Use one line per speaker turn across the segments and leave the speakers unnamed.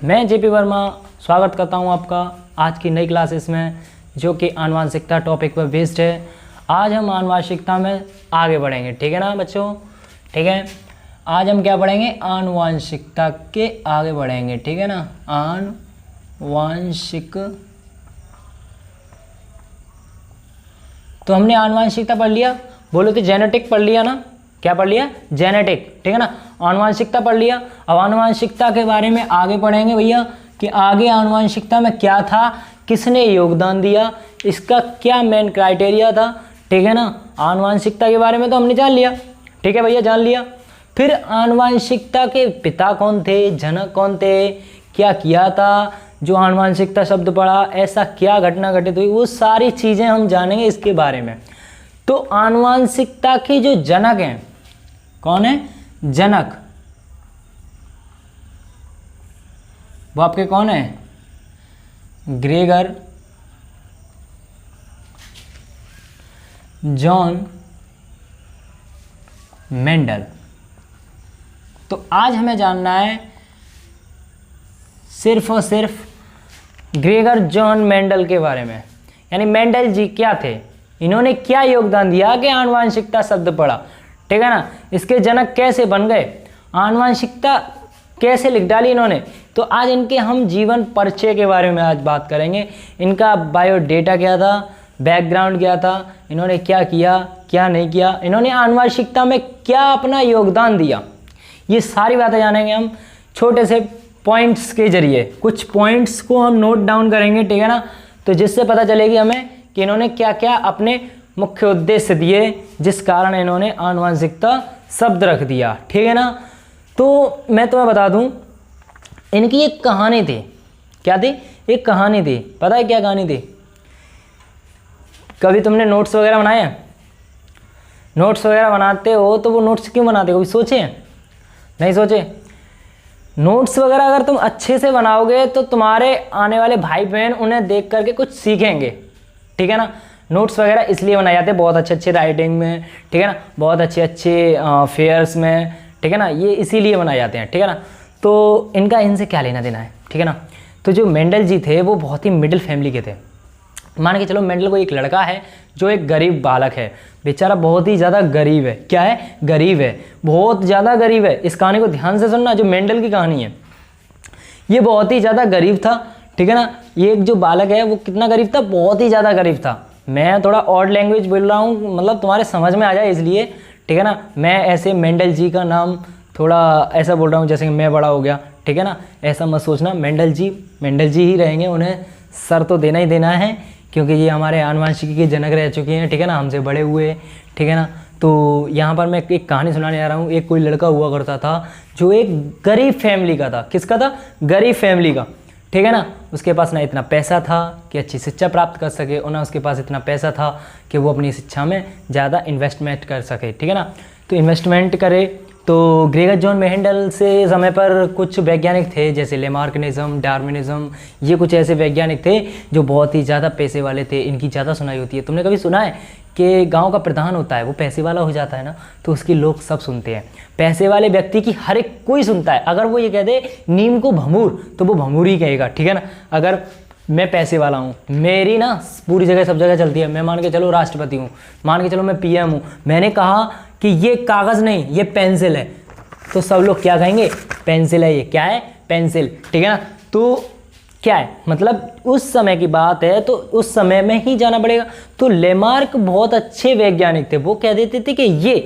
मैं जेपी वर्मा स्वागत करता हूं आपका आज की नई क्लासेस में, जो कि आनुवंशिकता टॉपिक पर बेस्ड है। आज हम आनुवंशिकता में आगे बढ़ेंगे, ठीक है ना बच्चों। ठीक है, आज हम क्या पढ़ेंगे? आनुवंशिकता के आगे बढ़ेंगे, ठीक है ना। आनुवंशिक, तो हमने आनुवंशिकता पढ़ लिया, बोलो तो जेनेटिक पढ़ लिया ना। क्या पढ़ लिया? जेनेटिक, ठीक है ना। आनुवंशिकता पढ़ लिया। अब आनुवंशिकता के बारे में आगे पढ़ेंगे भैया कि आगे आनुवंशिकता में क्या था, किसने योगदान दिया, इसका क्या मेन क्राइटेरिया था, ठीक है ना। आनुवंशिकता के बारे में तो हमने जान लिया, ठीक है भैया, जान लिया। फिर आनुवंशिकता के पिता कौन थे, जनक कौन थे, क्या किया था, जो आनुवंशिकता शब्द पढ़ा, ऐसा क्या घटना घटित हुई, वो सारी चीज़ें हम जानेंगे इसके बारे में। तो आनुवंशिकता के जो जनक हैं, कौन है? जनक, वो आपके कौन है? Gregor John Mendel. तो आज हमें जानना है सिर्फ और सिर्फ ग्रेगर जॉन मेंडल के बारे में, यानी मेंडल जी क्या थे, इन्होंने क्या योगदान दिया कि आनुवंशिकता शब्द पढ़ा, ठीक है ना। इसके जनक कैसे बन गए, आनुवंशिकता कैसे लिख डाली इन्होंने। तो आज इनके हम जीवन परिचय के बारे में आज बात करेंगे। इनका बायोडेटा क्या था, बैकग्राउंड क्या था, इन्होंने क्या किया, क्या नहीं किया, इन्होंने आनुवंशिकता में क्या अपना योगदान दिया, ये सारी बातें जानेंगे हम छोटे से पॉइंट्स के जरिए। कुछ पॉइंट्स को हम नोट डाउन करेंगे, ठीक है ना, तो जिससे पता चलेगी हमें कि इन्होंने क्या क्या अपने मुख्य उद्देश्य दिए, जिस कारण इन्होंने आनुवंशिकता शब्द रख दिया, ठीक है ना। तो मैं तुम्हें बता दूं, इनकी एक कहानी थी। क्या थी? एक कहानी थी। पता है क्या कहानी थी? कभी तुमने नोट्स वगैरह बनाए हैं? नोट्स वगैरह बनाते हो तो वो नोट्स क्यों बनाते हो, कभी सोचे हैं? नहीं सोचे? नोट्स वगैरह अगर तुम अच्छे से बनाओगे तो तुम्हारे आने वाले भाई बहन उन्हें देख करके कुछ सीखेंगे, ठीक है ना। नोट्स वगैरह इसलिए बनाए जाते हैं बहुत अच्छे अच्छे राइटिंग में, ठीक है ना, बहुत अच्छे अच्छे फेयर्स में, ठीक है ना, ये इसीलिए बनाए जाते हैं, ठीक है ना। तो इनका इनसे क्या लेना देना है, ठीक है ना। तो जो मेंडल जी थे वो बहुत ही मिडिल फैमिली के थे। मान के चलो मेंडल को एक लड़का है जो एक गरीब बालक है, बेचारा बहुत ही ज़्यादा गरीब है। क्या है? गरीब है, बहुत ज़्यादा गरीब है। इस कहानी को ध्यान से सुनना, जो मेंडल की कहानी है, ये बहुत ही ज़्यादा गरीब था, ठीक है ना। ये एक जो बालक है वो कितना गरीब था? बहुत ही ज़्यादा गरीब था। मैं थोड़ा ऑड लैंग्वेज बोल रहा हूँ, मतलब तुम्हारे समझ में आ जाए इसलिए, ठीक है ना। मैं ऐसे मेंडल जी का नाम थोड़ा ऐसा बोल रहा हूँ जैसे कि मैं बड़ा हो गया, ठीक है ना, ऐसा मत सोचना। मेंडल जी ही रहेंगे, उन्हें सर तो देना ही देना है, क्योंकि ये हमारे आनुवंशिकी के जनक रह चुके हैं, ठीक है ना, हमसे बड़े हुए, ठीक है ना। तो यहाँ पर मैं एक कहानी सुनाने जा रहा हूँ। एक कोई लड़का हुआ करता था जो एक गरीब फैमिली का था। किसका था? गरीब फैमिली का, ठीक है ना। उसके पास ना इतना पैसा था कि अच्छी शिक्षा प्राप्त कर सके, और ना उसके पास इतना पैसा था कि वो अपनी शिक्षा में ज़्यादा इन्वेस्टमेंट कर सके, ठीक है ना। तो इन्वेस्टमेंट करे तो ग्रेगर जॉन मेंडल से समय पर कुछ वैज्ञानिक थे जैसे लेमार्कनिज्म, डार्विनिज्म, ये कुछ ऐसे वैज्ञानिक थे जो बहुत ही ज़्यादा पैसे वाले थे। इनकी ज़्यादा सुनाई होती है। तुमने कभी सुना है कि गांव का प्रधान होता है वो पैसे वाला हो जाता है ना, तो उसकी लोग सब सुनते हैं। पैसे वाले व्यक्ति की हर एक कोई सुनता है। अगर वो ये कह दे नीम को भमूर, तो वो भमूर ही कहेगा, ठीक है ना। अगर मैं पैसे वाला हूँ, मेरी ना पूरी जगह सब जगह चलती है, मैं मान के चलो राष्ट्रपति हूँ, मान के चलो मैं पीएम हूँ, मैंने कहा कि ये कागज़ नहीं ये पेंसिल है, तो सब लोग क्या कहेंगे? पेंसिल है, ये क्या है? पेंसिल, ठीक है ना। तो क्या है मतलब उस समय की बात है, तो उस समय में ही जाना पड़ेगा। तो लेमार्क बहुत अच्छे वैज्ञानिक थे, वो कह देते थे कि ये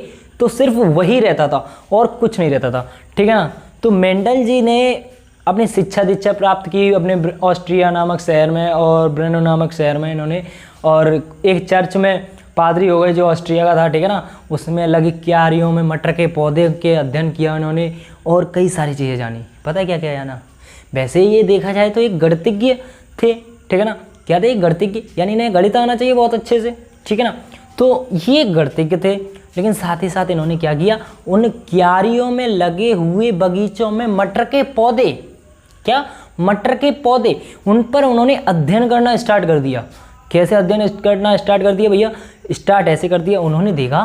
तो सिर्फ वही रहता था और कुछ नहीं रहता था, ठीक है ना। तो मेंडल जी ने अपनी शिक्षा दीक्षा प्राप्त की अपने ऑस्ट्रिया नामक शहर में और ब्रेनो नामक शहर में इन्होंने, और एक चर्च में पादरी हो गए जो ऑस्ट्रिया का था, ठीक है ना। उसमें लगी क्यारियों में मटर के पौधे के अध्ययन किया इन्होंने, और कई सारी चीज़ें जानी। पता है क्या क्या जाना? वैसे ये देखा जाए तो एक गणितज्ञ थे, ठीक है ना। क्या थे? एक गणितज्ञ, यानी इन्हें गणित आना चाहिए बहुत अच्छे से, ठीक है ना। तो ये गणितज्ञ थे, लेकिन साथ ही साथ इन्होंने क्या किया? उन क्यारियों में लगे हुए बगीचों में मटर के पौधे, क्या? मटर के पौधे, उन पर उन्होंने अध्ययन करना स्टार्ट कर दिया। कैसे अध्ययन करना स्टार्ट कर दिया भैया? स्टार्ट ऐसे कर दिया, उन्होंने देखा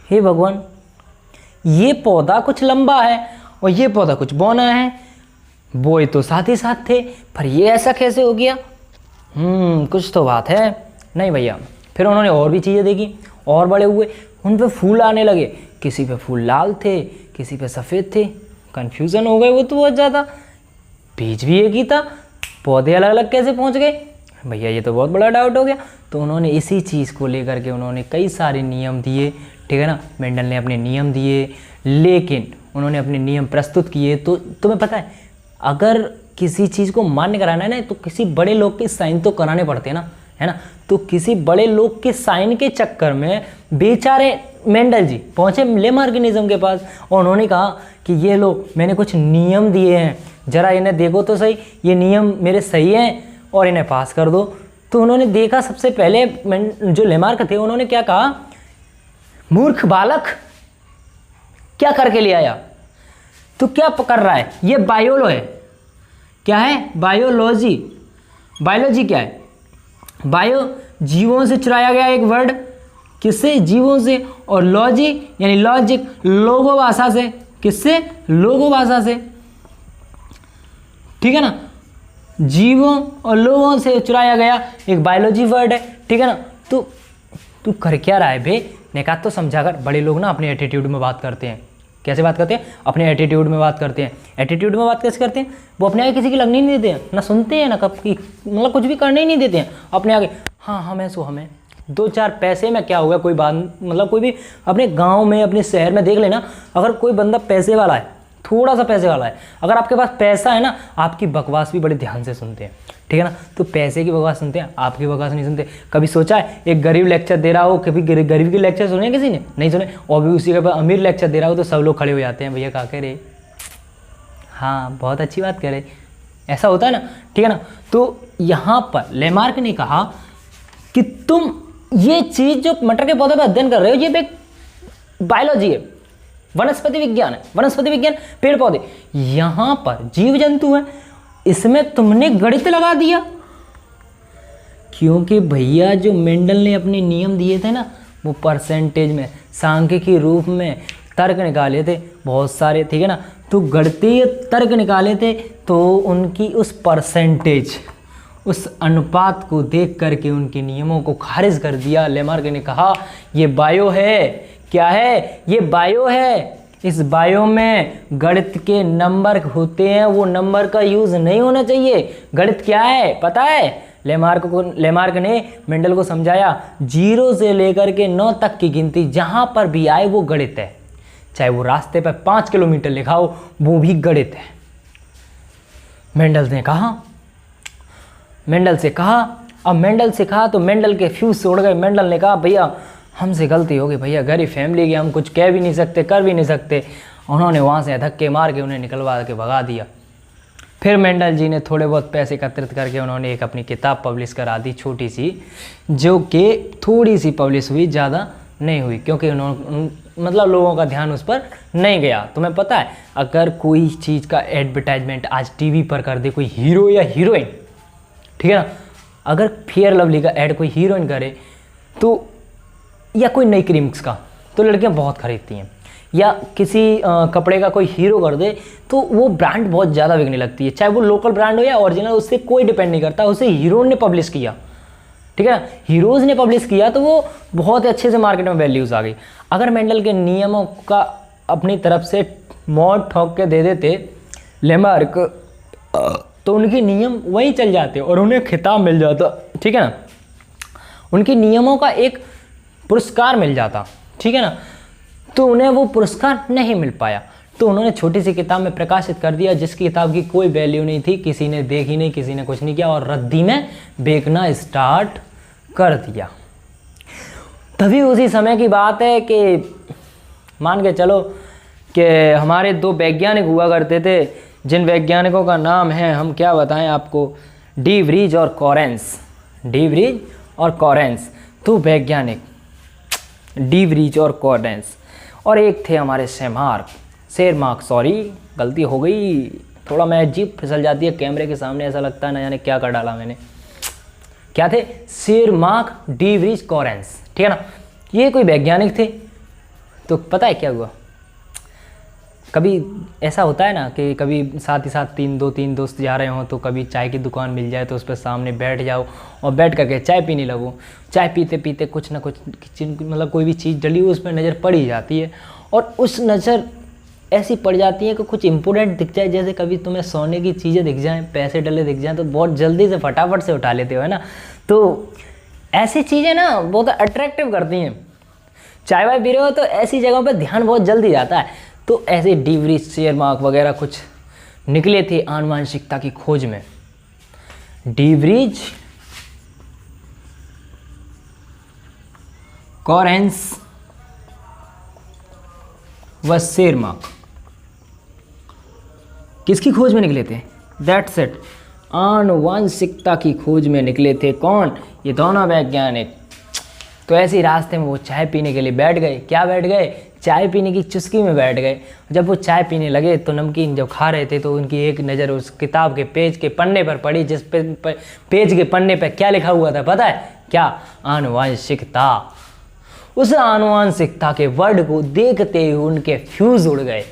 हे भगवान ये पौधा कुछ लंबा है और ये पौधा कुछ बौना है, वो तो साथ ही साथ थे, पर ये ऐसा कैसे हो गया? कुछ तो बात है। नहीं भैया। फिर उन्होंने और भी चीज़ें देखी, और बड़े हुए, उन पे फूल आने लगे, किसी पे फूल लाल थे, किसी पे सफ़ेद थे। कन्फ्यूज़न हो गए वो तो बहुत ज़्यादा, बीज भी एक ही था, पौधे अलग अलग कैसे पहुंच गए? भैया ये तो बहुत बड़ा डाउट हो गया। तो उन्होंने इसी चीज़ को लेकर के उन्होंने कई सारे नियम दिए, ठीक है ना। मेंडल ने अपने नियम दिए, लेकिन उन्होंने अपने नियम प्रस्तुत किए। तो तुम्हें पता है, अगर किसी चीज़ को मान्य कराना है ना, तो किसी बड़े लोग के साइन तो कराने पड़ते हैं ना, है ना। तो किसी बड़े लोग के साइन के चक्कर में बेचारे मेंडल जी पहुँचे लेमार्किनिज्म के पास, और उन्होंने कहा कि ये लो, मैंने कुछ नियम दिए हैं, ज़रा इन्हें देखो तो सही, ये नियम मेरे सही हैं और इन्हें पास कर दो। तो उन्होंने देखा, सबसे पहले जो लेमार्क थे उन्होंने क्या कहा, मूर्ख बालक क्या करके ले आया? तो क्या कर रहा है? ये बायोलो है, क्या है? बायोलॉजी। बायोलॉजी क्या है? बायो जीवों से चुराया गया एक वर्ड, किससे? जीवों से। और लॉजी यानी लॉजिक, लोगो भाषा से। किससे? लोगो भाषा से, ठीक है ना। जीवों और लोगों से चुराया गया एक बायोलॉजी वर्ड है, ठीक है ना। तो तू कर क्या रहा है बे? ने कहा तो समझा कर। बड़े लोग ना अपने एटीट्यूड में बात करते हैं। कैसे बात करते हैं? अपने एटीट्यूड में बात करते हैं। एटीट्यूड में बात कैसे करते हैं? वो अपने आगे किसी की लगनी नहीं देते हैं, ना सुनते हैं, ना कब की, मतलब कुछ भी करने ही नहीं देते हैं अपने आगे। हाँ हमें सो हमें 2-4 पैसे में क्या होगा, कोई बात, मतलब कोई भी अपने गाँव में, अपने शहर में देख लेना, अगर कोई बंदा पैसे वाला है, थोड़ा सा पैसे वाला है, अगर आपके पास पैसा है ना, आपकी बकवास भी बड़े ध्यान से सुनते हैं, ठीक है ना। तो पैसे की बकवास सुनते हैं, आपकी बकवास नहीं सुनते। कभी सोचा है एक गरीब लेक्चर दे रहा हो, कभी गरीब के लेक्चर सुने किसी ने? नहीं सुने। और भी उसी के बाद अमीर लेक्चर दे रहा हो तो सब लोग खड़े हो जाते हैं, भैया क्या कह रहे, हाँ बहुत अच्छी बात कह रहे, ऐसा होता है ना, ठीक है ना। तो यहाँ पर लेमार्क ने कहा कि तुम ये चीज़ जो मटर के पौधे पर अध्ययन कर रहे हो, ये एक बायोलॉजी है, वनस्पति विज्ञान है। वनस्पति विज्ञान, पेड़ पौधे, यहां पर जीव जंतु है, इसमें तुमने गणित लगा दिया। क्योंकि भैया जो मेंडल ने अपने नियम दिए थे ना, वो परसेंटेज में, सांख्यिकी रूप में तर्क निकाले थे बहुत सारे, ठीक है ना। तो गणितीय तर्क निकाले थे, तो उनकी उस परसेंटेज, उस अनुपात को देख करके उनके नियमों को खारिज कर दिया। लेमार्क ने कहा ये बायो है। क्या है? ये बायो है। इस बायो में गणित के नंबर होते हैं, वो नंबर का यूज नहीं होना चाहिए। गणित क्या है पता है? लेमार्क ने मेंडल को समझाया, 0 से लेकर के 9 तक की गिनती जहां पर भी आए वो गणित है। चाहे वो रास्ते पर 5 किलोमीटर लिखा हो, वो भी गणित है। मेंडल ने कहा, मेंडल से कहा, अब मेंडल से कहा तो मेंडल के फ्यूज से उड़ गए। मेंडल ने कहा भैया हमसे गलती हो गई भैया, गरीब फैमिली की, हम कुछ कह भी नहीं सकते, कर भी नहीं सकते। उन्होंने वहाँ से धक्के मार के उन्हें निकलवा के भगा दिया। फिर मेंडल जी ने थोड़े बहुत पैसे एकत्रित करके उन्होंने एक अपनी किताब पब्लिश करा दी, छोटी सी, जो कि थोड़ी सी पब्लिश हुई, ज़्यादा नहीं हुई, क्योंकि उन्होंने मतलब लोगों का ध्यान उस पर नहीं गया। तुम्हें पता है, अगर कोई चीज़ का एडवर्टाइजमेंट आज टीवी पर कर दे कोई हीरो या हीरोइन, ठीक है ना, अगर फेयर लवली का ऐड कोई हीरोइन करे तो, या कोई नई क्रीम्स का, तो लड़कियां बहुत खरीदती हैं। या किसी कपड़े का कोई हीरो कर दे तो वो ब्रांड बहुत ज़्यादा बिकने लगती है, चाहे वो लोकल ब्रांड हो या ओरिजिनल, उससे कोई डिपेंड नहीं करता, उसे हीरो ने पब्लिश किया, ठीक है ना, हीरोज़ ने पब्लिश किया तो वो बहुत अच्छे से मार्केट में वैल्यूज़ आ गई। अगर मेंडल के नियमों का अपनी तरफ से मौत ठोक के दे देते लेमार्क, तो उनके नियम वहीं चल जाते और उन्हें खिताब मिल जाता, ठीक है ना, उनके नियमों का एक पुरस्कार मिल जाता, ठीक है ना। तो उन्हें वो पुरस्कार नहीं मिल पाया, तो उन्होंने छोटी सी किताब में प्रकाशित कर दिया, जिसकी किताब की कोई वैल्यू नहीं थी, किसी ने देखी नहीं, किसी ने कुछ नहीं किया, और रद्दी में बेचना स्टार्ट कर दिया। तभी उसी समय की बात है कि मान के चलो कि हमारे 2 वैज्ञानिक हुआ करते थे, जिन वैज्ञानिकों का नाम है, हम क्या बताएं आपको, डी व्रीज और कॉरेंस। डी व्रीज और कॉरेंस, 2 वैज्ञानिक, डी व्रीज और कॉरेंस। और एक थे हमारे शेरमार्क, सॉरी गलती हो गई, थोड़ा मैं जीभ फिसल जाती है कैमरे के सामने, ऐसा लगता है ना जाने क्या कर डाला मैंने। क्या थे? शेरमार्क, डी व्रीज, कॉरेंस, ठीक है ना। ये कोई वैज्ञानिक थे। तो पता है क्या हुआ, कभी ऐसा होता है ना कि कभी साथ ही साथ तीन दोस्त जा रहे हों तो कभी चाय की दुकान मिल जाए तो उस पर सामने बैठ जाओ और बैठ करके चाय पीने लगो। चाय पीते पीते कुछ ना कुछ मतलब कोई भी चीज़ डली हुई उस पर नज़र पड़ ही जाती है, और उस नज़र ऐसी पड़ जाती है कि कुछ इंपॉर्टेंट दिख जाए, जैसे कभी तुम्हें सोने की चीज़ें दिख जाएँ, पैसे डले दिख जाएँ, तो बहुत जल्दी से फटाफट से उठा लेते हो, है ना। तो ऐसी चीज़ें ना बहुत अट्रैक्टिव करती हैं। चाय वाय पी रहे हो तो ऐसी जगहों पर ध्यान बहुत जल्दी जाता है। तो ऐसे डीवरीज, शेयरमार्क वगैरह कुछ निकले थे आनुवांशिकता की खोज में। डीवरीज, कॉरेंस व शेयरमार्क किसकी खोज में निकले थे? दैट्स इट, आनुवांशिकता की खोज में निकले थे। कौन? ये दोनों वैज्ञानिक। तो ऐसे ही रास्ते में वो चाय पीने के लिए बैठ गए। क्या बैठ गए? चाय पीने की चुस्की में बैठ गए। जब वो चाय पीने लगे तो नमकीन जब खा रहे थे तो उनकी एक नज़र उस किताब के पेज के पन्ने पर पड़ी, जिस पेज के पन्ने पर क्या लिखा हुआ था पता है? क्या? आनुवांशिकता। उस आनुवांशिकता के वर्ड को देखते ही उनके फ्यूज उड़ गए,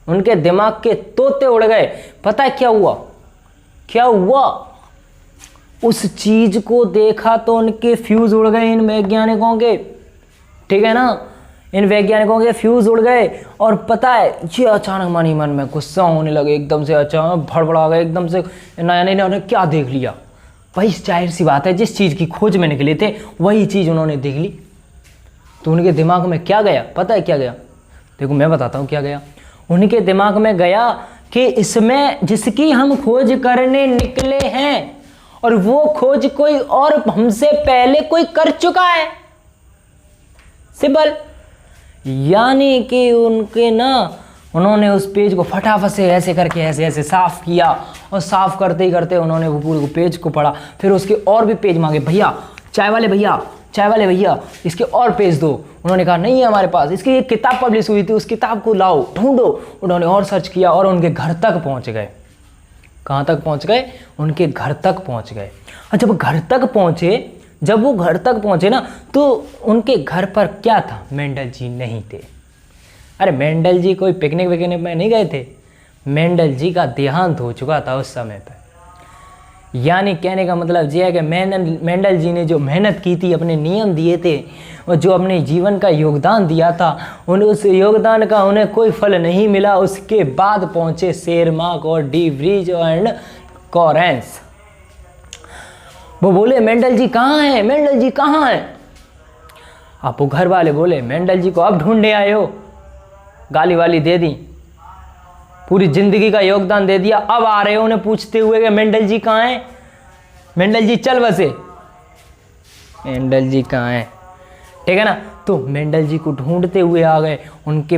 उनके दिमाग के तोते उड़ गए। पता है क्या हुआ? क्या हुआ? उस चीज को देखा तो उनके फ्यूज उड़ गए, इन वैज्ञानिकों के, ठीक है ना, इन वैज्ञानिकों के फ्यूज उड़ गए। और पता है ये अचानक मन में गुस्सा होने लगे, एकदम से अचानक भड़बड़ा गए, एकदम से नया नया उन्होंने क्या देख लिया। वही जाहिर सी बात है, जिस चीज़ की खोज में निकले थे वही चीज़ उन्होंने देख ली। तो उनके दिमाग में क्या गया? पता है क्या गया? देखो मैं बताता हूँ क्या गया। उनके दिमाग में गया कि इसमें जिसकी हम खोज करने निकले हैं और वो खोज कोई और हमसे पहले कोई कर चुका है। सिंपल। यानी कि उन्होंने उस पेज को फटाफट से ऐसे करके ऐसे साफ किया, और साफ करते ही करते उन्होंने वो पूरे पेज को पढ़ा। फिर उसके और भी पेज मांगे, भैया चाय वाले भैया इसके और पेज दो। उन्होंने कहा नहीं है हमारे पास, इसकी एक किताब पब्लिश हुई थी, उस किताब को लाओ, ढूंढो। उन्होंने और सर्च किया और उनके घर तक पहुंच गए। कहाँ तक पहुंच गए? उनके घर तक पहुंच गए। और जब वो घर तक पहुंचे ना, तो उनके घर पर क्या था? मेंडल जी नहीं थे। अरे मेंडल जी कोई पिकनिक विकनिक में नहीं गए थे, मेंडल जी का देहांत हो चुका था उस समय पर। यानी कहने का मतलब ये है कि मेंडल जी ने जो मेहनत की थी, अपने नियम दिए थे और जो अपने जीवन का योगदान दिया था, उस योगदान का उन्हें कोई फल नहीं मिला। उसके बाद पहुंचे शेयरमार्क और डीवरीज एंड कॉरेंस। वो बोले मेंडल जी कहाँ हैं? मेंडल जी कहाँ हैं? अब वो घर वाले बोले मेंडल जी को अब ढूंढने आए हो, गाली वाली दे दी, पूरी जिंदगी का योगदान दे दिया, अब आ रहे हो उन्हें पूछते हुए कि मेंडल जी कहाँ हैं? मेंडल जी चल बसे, मेंडल जी कहाँ हैं? ठीक है ना। तो मेंडल जी को ढूंढते हुए आ गए।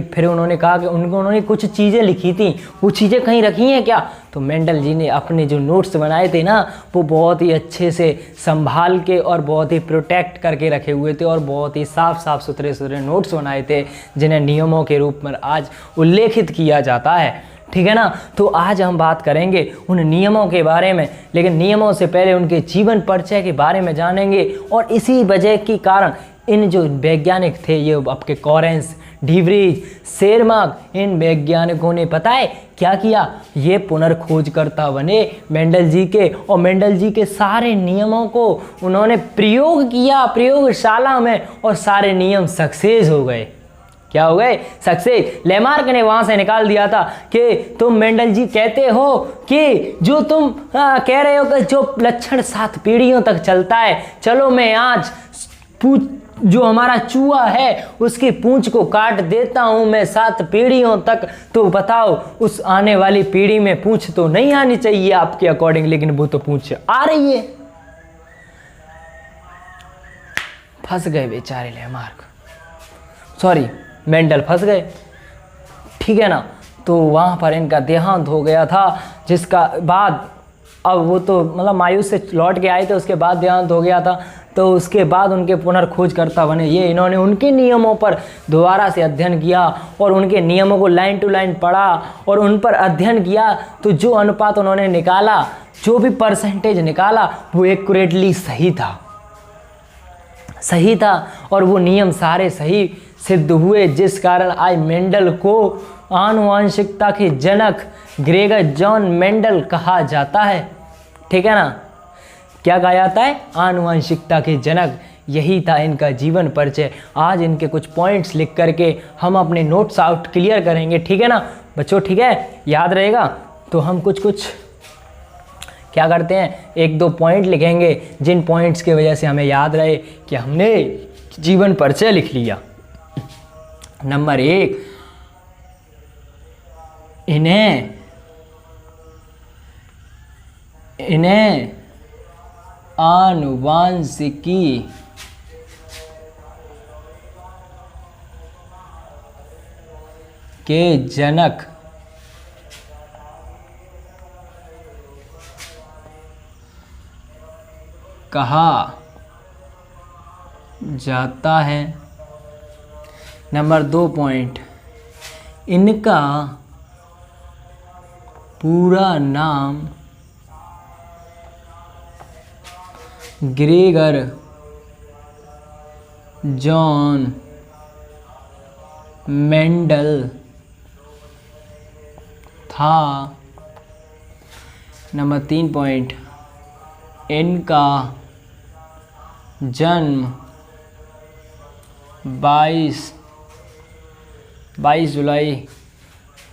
फिर उन्होंने कहा कि उन्होंने कुछ चीज़ें लिखी थी, वो चीज़ें कहीं रखी हैं क्या? तो मेंडल जी ने अपने जो नोट्स बनाए थे ना, वो बहुत ही अच्छे से संभाल के और बहुत ही प्रोटेक्ट करके रखे हुए थे, और बहुत ही साफ सुथरे नोट्स बनाए थे, जिन्हें नियमों के रूप में आज उल्लेखित किया जाता है। ठीक है ना। तो आज हम बात करेंगे उन नियमों के बारे में, लेकिन नियमों से पहले उनके जीवन परिचय के बारे में जानेंगे। और इसी वजह के कारण इन जो वैज्ञानिक थे, ये आपके कॉरेंस, डीवरीज, शेयरमार्क, इन वैज्ञानिकों ने पता है क्या किया? ये पुनर्खोजकर्ता बने मेंडल जी के, और मेंडल जी के सारे नियमों को उन्होंने प्रयोग किया प्रयोगशाला में, और सारे नियम सक्सेस हो गए। क्या हो गए? सक्सेस। लेमार्क ने वहां से निकाल दिया था कि तुम मेंडल जी कहते हो कि जो तुम कह रहे हो कि जो लक्षण 7 पीढ़ियों तक चलता है, चलो मैं आज जो हमारा चूहा है उसकी पूंछ को काट देता हूं मैं 7 पीढ़ियों तक। तो बताओ उस आने वाली पीढ़ी में पूंछ तो नहीं आनी चाहिए आपके अकॉर्डिंग, लेकिन वो तो पूंछ आ रही है। फंस गए बेचारे लेमार्क, सॉरी मेंडल फंस गए। ठीक है ना। तो वहाँ पर इनका देहांत हो गया था, जिसका बाद अब वो तो मतलब मायूस से लौट के आए थे, उसके बाद देहांत हो गया था। तो उसके बाद उनके पुनर्खोजकर्ता बने ये। इन्होंने उनके नियमों पर दोबारा से अध्ययन किया और उनके नियमों को लाइन टू लाइन पढ़ा और उन पर अध्ययन किया। तो जो अनुपात उन्होंने निकाला, जो भी परसेंटेज निकाला, वो एक्यूरेटली सही था और वो नियम सारे सही सिद्ध हुए, जिस कारण आज मेंडल को आनुवांशिकता के जनक ग्रेगर जॉन मेंडल कहा जाता है। ठीक है ना, क्या कहा जाता है? आनुवांशिकता के जनक। यही था इनका जीवन परिचय। आज इनके कुछ पॉइंट्स लिख करके हम अपने नोट्स आउट क्लियर करेंगे। ठीक है ना बच्चों? ठीक है, याद रहेगा। तो हम कुछ क्या करते हैं, 1-2 पॉइंट लिखेंगे जिन पॉइंट्स की वजह से हमें याद रहे कि हमने जीवन परिचय लिख लिया। नंबर 1, इन्हें आनुवांशिकी के जनक कहा जाता है। नंबर 2 पॉइंट, इनका पूरा नाम ग्रेगर जॉन मेंडल था। नंबर 3 पॉइंट, इनका जन्म 22 जुलाई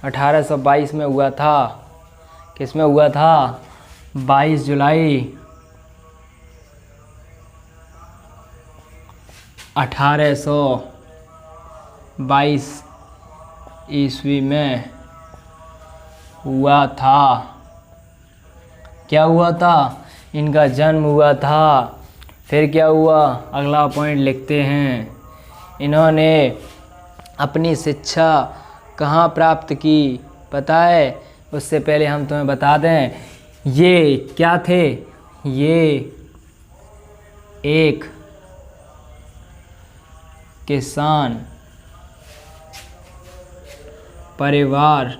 1822 में हुआ था। किस में हुआ था? 22 जुलाई 1822 ईस्वी में हुआ था। क्या हुआ था? इनका जन्म हुआ था। फिर क्या हुआ? अगला पॉइंट लिखते हैं। इन्होंने अपनी शिक्षा कहाँ प्राप्त की पता है? उससे पहले हम तुम्हें बता दें, ये क्या थे? ये एक किसान परिवार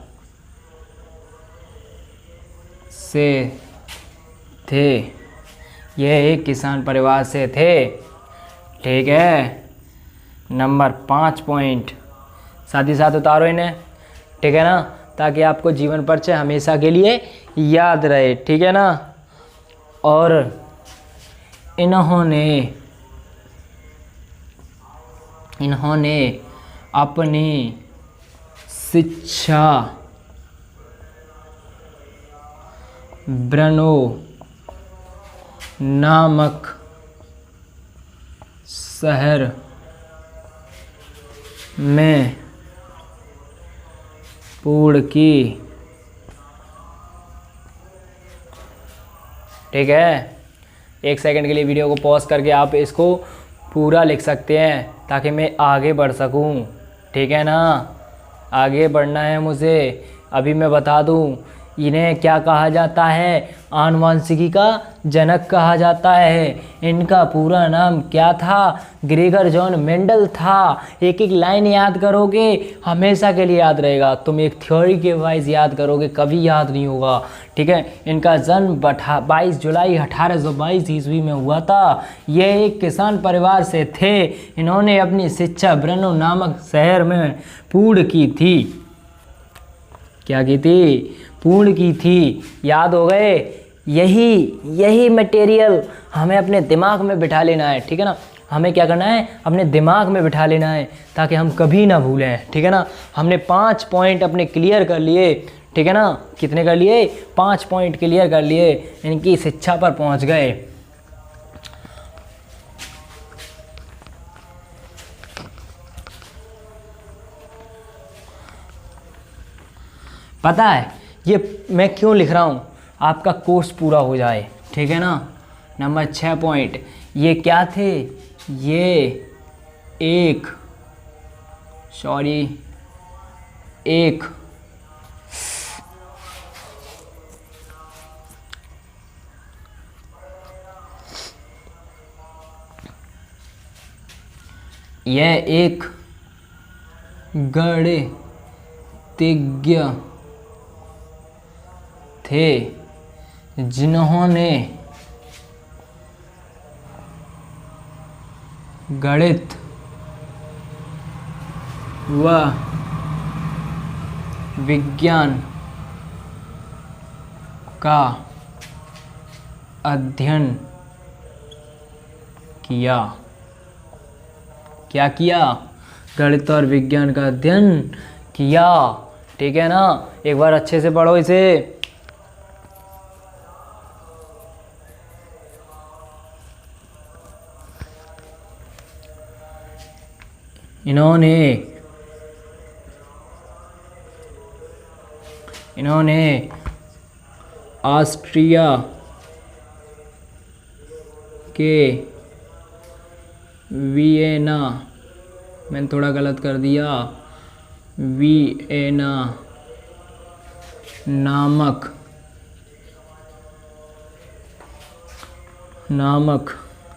से थे। यह एक किसान परिवार से थे। ठीक है। नंबर 5 पॉइंट, साथ ही साथ उतारो इन्हें। ठीक है ना, ताकि आपको जीवन परिचय हमेशा के लिए याद रहे। ठीक है ना। और इन्होंने अपनी शिक्षा ब्रनो नामक शहर में पूर्ण की। ठीक है, 1 सेकंड के लिए वीडियो को पॉज करके आप इसको पूरा लिख सकते हैं ताकि मैं आगे बढ़ सकूं। ठीक है ना, आगे बढ़ना है मुझे। अभी मैं बता दूं, इन्हें क्या कहा जाता है? आनुवांशिकी का जनक कहा जाता है। इनका पूरा नाम क्या था? ग्रेगर जॉन मेंडल था। एक एक लाइन याद करोगे, हमेशा के लिए याद रहेगा। तुम एक थ्योरी के वाइज याद करोगे, कभी याद नहीं होगा। ठीक है। इनका जन्म 22 जुलाई 1822 ईस्वी में हुआ था। यह एक किसान परिवार से थे। इन्होंने अपनी शिक्षा ब्रनो नामक शहर में पूर्ण की थी। क्या की थी? पूर्ण की थी। याद हो गए? यही मटेरियल हमें अपने दिमाग में बिठा लेना है। ठीक है ना, हमें क्या करना है? अपने दिमाग में बिठा लेना है ताकि हम कभी ना भूलें। ठीक है ना। हमने 5 पॉइंट अपने क्लियर कर लिए। ठीक है ना, कितने कर लिए? 5 पॉइंट क्लियर कर लिए। इनकी शिक्षा पर पहुंच गए। पता है ये मैं क्यों लिख रहा हूँ? आपका कोर्स पूरा हो जाए। ठीक है ना। नंबर 6 पॉइंट, ये क्या थे? ये एक यह एक गणितज्ञ थे जिन्होंने गणित व विज्ञान का अध्ययन किया। क्या किया? गणित और विज्ञान का अध्ययन किया। ठीक है ना, एक बार अच्छे से पढ़ो इसे। इन्होंने ऑस्ट्रिया के वियना, मैंने थोड़ा गलत कर दिया, वियना नामक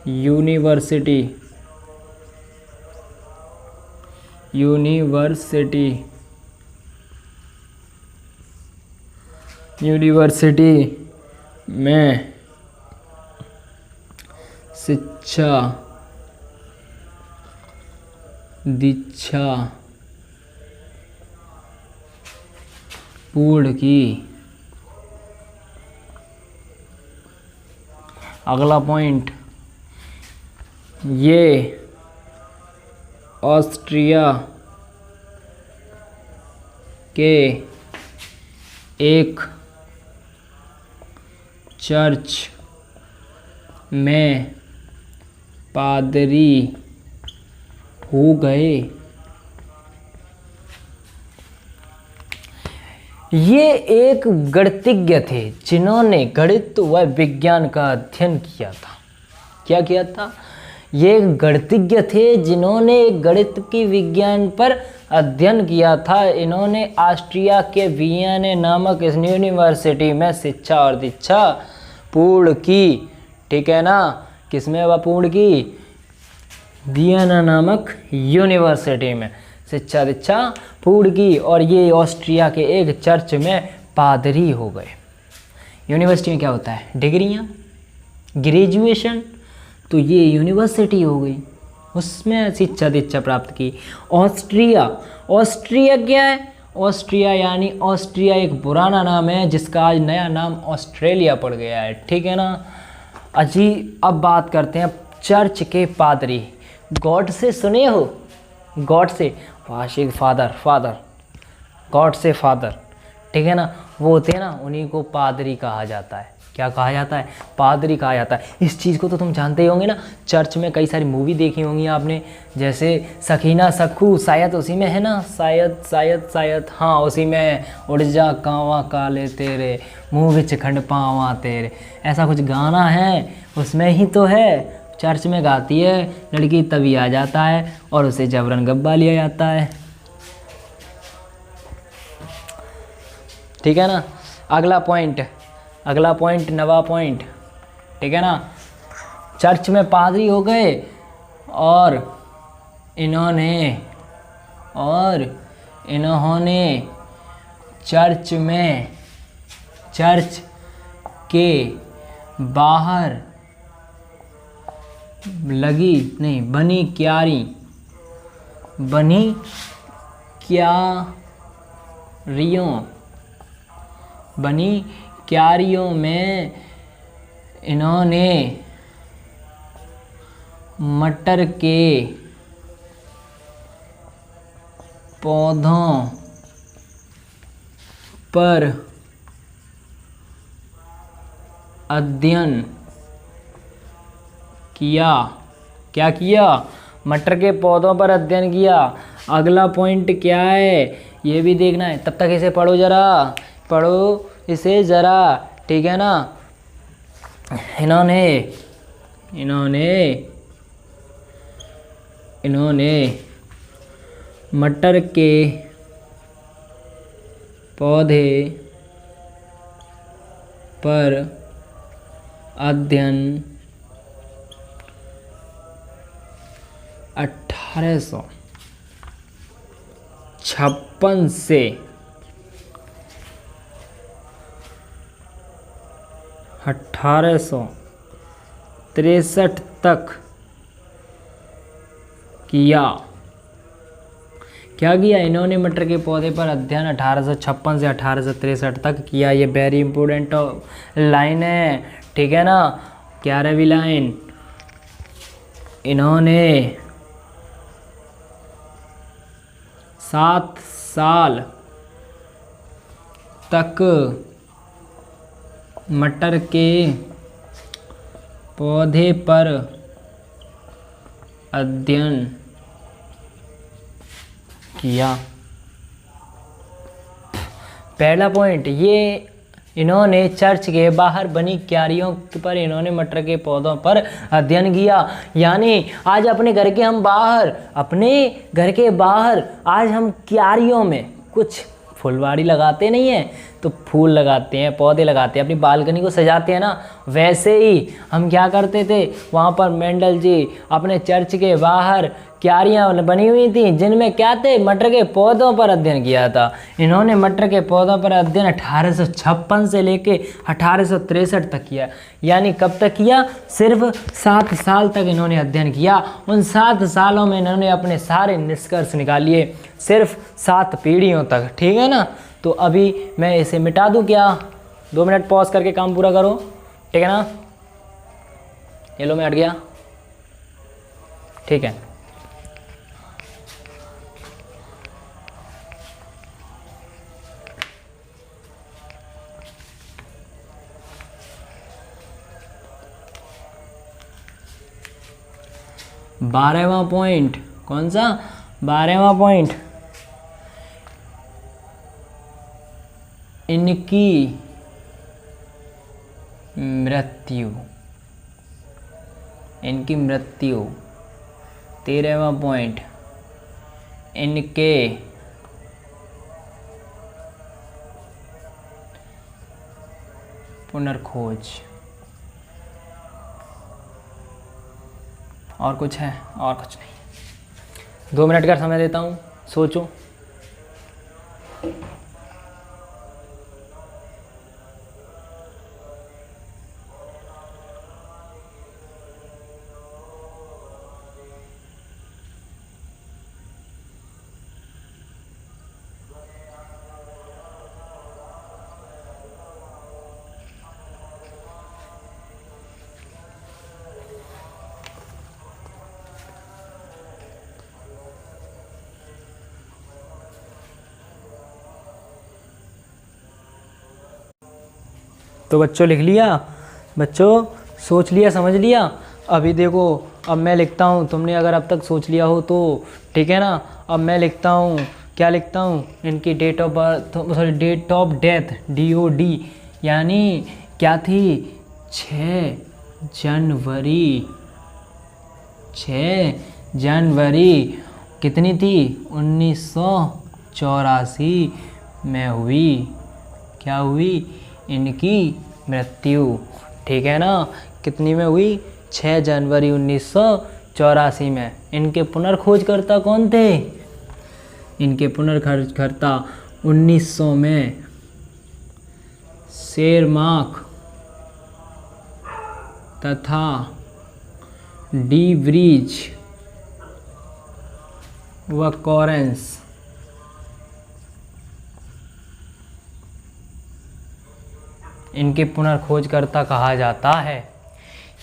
यूनिवर्सिटी में शिक्षा दीक्षा पूर्ण की। अगला पॉइंट, ये ऑस्ट्रिया के एक चर्च में पादरी हो गए। ये एक गणितज्ञ थे जिन्होंने गणित व विज्ञान का अध्ययन किया था। क्या किया था? ये गणितज्ञ थे जिन्होंने गणित की विज्ञान पर अध्ययन किया था। इन्होंने ऑस्ट्रिया के वियना नामक इस यूनिवर्सिटी में शिक्षा और दीक्षा पूर्ण की। ठीक है ना, किसमें वह पूर्ण की? वियना नामक यूनिवर्सिटी में शिक्षा दीक्षा पूर्ण की। और ये ऑस्ट्रिया के एक चर्च में पादरी हो गए। यूनिवर्सिटी में क्या होता है? डिग्रियाँ, ग्रेजुएशन। तो ये यूनिवर्सिटी हो गई, उसमें शिक्षा दीक्षा प्राप्त की। ऑस्ट्रिया क्या है? ऑस्ट्रिया यानी ऑस्ट्रिया एक पुराना नाम है जिसका आज नया नाम ऑस्ट्रेलिया पड़ गया है। ठीक है ना। अजी अब बात करते हैं चर्च के पादरी। गॉड से सुने हो? गॉड से फादर, गॉड से फादर। ठीक है ना, वो होते हैं ना, उन्हीं को पादरी कहा जाता है। क्या कहा जाता है? पादरी कहा जाता है। इस चीज़ को तो तुम जानते ही होंगे ना, चर्च में कई सारी मूवी देखी होंगी आपने, जैसे सकीना सखू, शायद उसी में है ना, शायद हाँ उसी में। उड़ जा कावा काले तेरे, मुँह विच खंड पावा तेरे, ऐसा कुछ गाना है, उसमें ही तो है। चर्च में गाती है लड़की, तभी आ जाता है और उसे जबरन गब्बा लिया जाता है। ठीक है ना। अगला पॉइंट नवा पॉइंट। ठीक है ना, चर्च में पादरी हो गए और इन्होंने चर्च के बाहर बनी क्यारियों में इन्होंने मटर के पौधों पर अध्ययन किया। क्या किया? मटर के पौधों पर अध्ययन किया। अगला पॉइंट क्या है ये भी देखना है। तब तक इसे पढ़ो इसे जरा। ठीक है ना। इन्होंने मटर के पौधे पर अध्ययन 1856 से 1863 तक किया। क्या किया इन्होंने? मटर के पौधे पर अध्ययन 1856 से 1863 तक किया। ये वेरी इंपॉर्टेंट लाइन है, ठीक है ना। 11वीं लाइन, इन्होंने 7 साल तक मटर के पौधे पर अध्ययन किया। पहला पॉइंट, ये इन्होंने चर्च के बाहर बनी क्यारियों पर इन्होंने मटर के पौधों पर अध्ययन किया। यानी आज अपने घर के बाहर आज हम क्यारियों में कुछ फुलवाड़ी लगाते नहीं हैं, तो फूल लगाते हैं, पौधे लगाते हैं, अपनी बालकनी को सजाते हैं ना। वैसे ही हम क्या करते थे, वहाँ पर मेंडल जी अपने चर्च के बाहर क्यारियाँ बनी हुई थी जिनमें क्या थे, मटर के पौधों पर अध्ययन किया था। इन्होंने मटर के पौधों पर अध्ययन 1856 से लेके 1863 तक किया। यानी कब तक किया? सिर्फ 7 साल तक इन्होंने अध्ययन किया। उन 7 सालों में इन्होंने अपने सारे निष्कर्ष निकालिए, सिर्फ 7 पीढ़ियों तक, ठीक है ना। तो अभी मैं इसे मिटा दूं क्या? 2 मिनट पॉज करके काम पूरा करो, ठीक है ना। ये लो, मैं हट गया, ठीक है। बारहवां पॉइंट, कौन सा? 12वां पॉइंट, इनकी मृत्यु। 13वां पॉइंट, इनके पुनर्खोज। और कुछ है? और कुछ नहीं। 2 मिनट का समय देता हूँ, सोचो। तो बच्चों लिख लिया? बच्चों सोच लिया, समझ लिया? अभी देखो, अब मैं लिखता हूँ, तुमने अगर अब तक सोच लिया हो तो ठीक है ना। अब मैं लिखता हूँ, क्या लिखता हूँ? इनकी date of birth, sorry date of death, DOD, यानी क्या थी? 6 जनवरी कितनी थी? 1984 में हुई। क्या हुई? इनकी मृत्यु, ठीक है ना। कितनी में हुई? 6 जनवरी 1984 में। इनके पुनर्खोजकर्ता कौन थे? इनके पुनर्खोजकर्ता 1900 में शेरमार्क तथा डी व्रीज व कॉरेंस। इनके पुनर्खोजकर्ता कहा जाता है।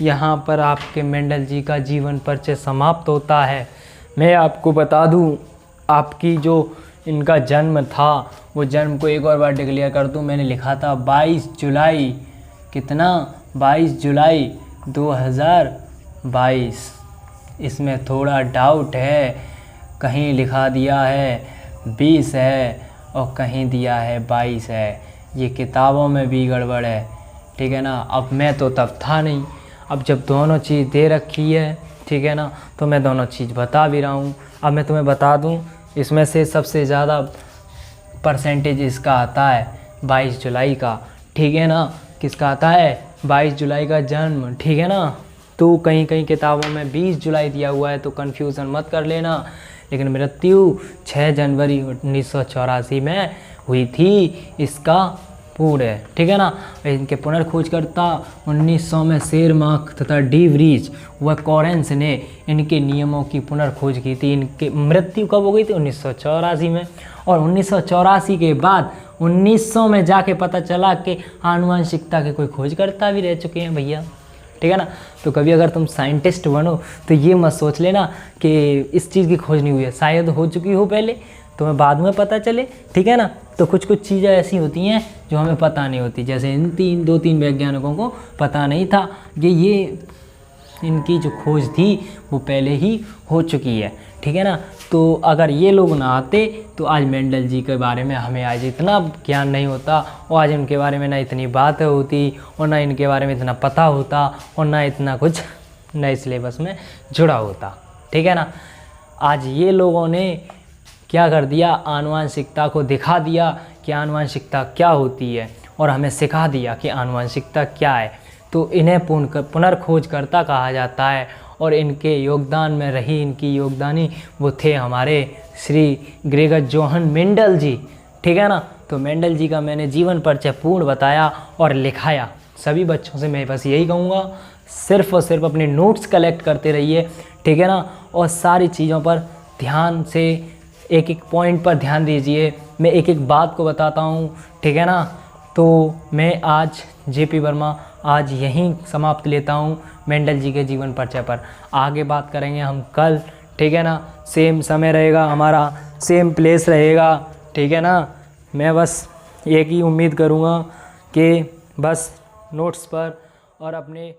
यहाँ पर आपके मेंडल जी का जीवन परिचय समाप्त होता है। मैं आपको बता दूँ, आपकी जो इनका जन्म था, वो जन्म को एक और बार डिक्लेयर कर दूँ। मैंने लिखा था 22 जुलाई, कितना? 22 जुलाई 2022। इसमें थोड़ा डाउट है, कहीं लिखा दिया है 20 है और कहीं दिया है 22 है। ये किताबों में भी गड़बड़ है, ठीक है ना। अब मैं तो तब था नहीं, अब जब दोनों चीज़ दे रखी है, ठीक है ना, तो मैं दोनों चीज़ बता भी रहा हूँ। अब मैं तुम्हें बता दूँ, इसमें से सबसे ज़्यादा परसेंटेज इसका आता है 22 जुलाई का, ठीक है ना। किसका आता है? 22 जुलाई का जन्म, ठीक है ना। तो कहीं कहीं किताबों में 20 जुलाई दिया हुआ है, तो कन्फ्यूज़न मत कर लेना। लेकिन मृत्यु 6 जनवरी 1984 में हुई थी। इसका पूर्ण है, ठीक है ना। इनके पुनर्खोजकर्ता 1900 में शेरमार्क तथा डी व्रीज व कॉरेंस ने इनके नियमों की पुनर्खोज की थी। इनके मृत्यु कब हो गई थी? 1984 में। और 1984 के बाद 1900 में जाके पता चला कि आनुवंशिकता के कोई खोजकर्ता भी रह चुके हैं भैया, ठीक है ना। तो कभी अगर तुम साइंटिस्ट बनो तो ये मत सोच लेना कि इस चीज़ की खोज नहीं हुई है, शायद हो चुकी हो पहले, तुम्हें बाद में पता चले, ठीक है ना। तो कुछ कुछ चीज़ें ऐसी होती हैं जो हमें पता नहीं होती, जैसे इन दो तीन वैज्ञानिकों को पता नहीं था कि ये इनकी जो खोज थी वो पहले ही हो चुकी है, ठीक है ना। तो अगर ये लोग ना आते तो आज मेंडल जी के बारे में हमें आज इतना ज्ञान नहीं होता, और आज उनके बारे में ना इतनी बातें होती, और ना इनके बारे में इतना पता होता, और ना इतना कुछ नए सिलेबस में जुड़ा होता, ठीक है ना। आज ये लोगों ने क्या कर दिया, आनुवंशिकता को दिखा दिया कि आनुवंशिकता क्या होती है, और हमें सिखा दिया कि आनुवंशिकता क्या है। तो इन्हें पुनर्खोजकर्ता कहा जाता है, और इनके योगदान में रही, इनकी योगदानी वो थे हमारे श्री ग्रेगर जोहन मेंडल जी, ठीक है ना। तो मेंडल जी का मैंने जीवन परिचय पूर्ण बताया और लिखाया। सभी बच्चों से मैं बस यही कहूँगा, सिर्फ़ और सिर्फ अपने नोट्स कलेक्ट करते रहिए, ठीक है ना, और सारी चीज़ों पर ध्यान से एक एक पॉइंट पर ध्यान दीजिए। मैं एक एक बात को बताता हूँ, ठीक है ना। तो मैं आज जेपी वर्मा आज यहीं समाप्त लेता हूँ मेंडल जी के जीवन परिचय पर। आगे बात करेंगे हम कल, ठीक है ना। सेम समय रहेगा हमारा, सेम प्लेस रहेगा, ठीक है ना। मैं बस एक ही उम्मीद करूँगा कि बस नोट्स पर और अपने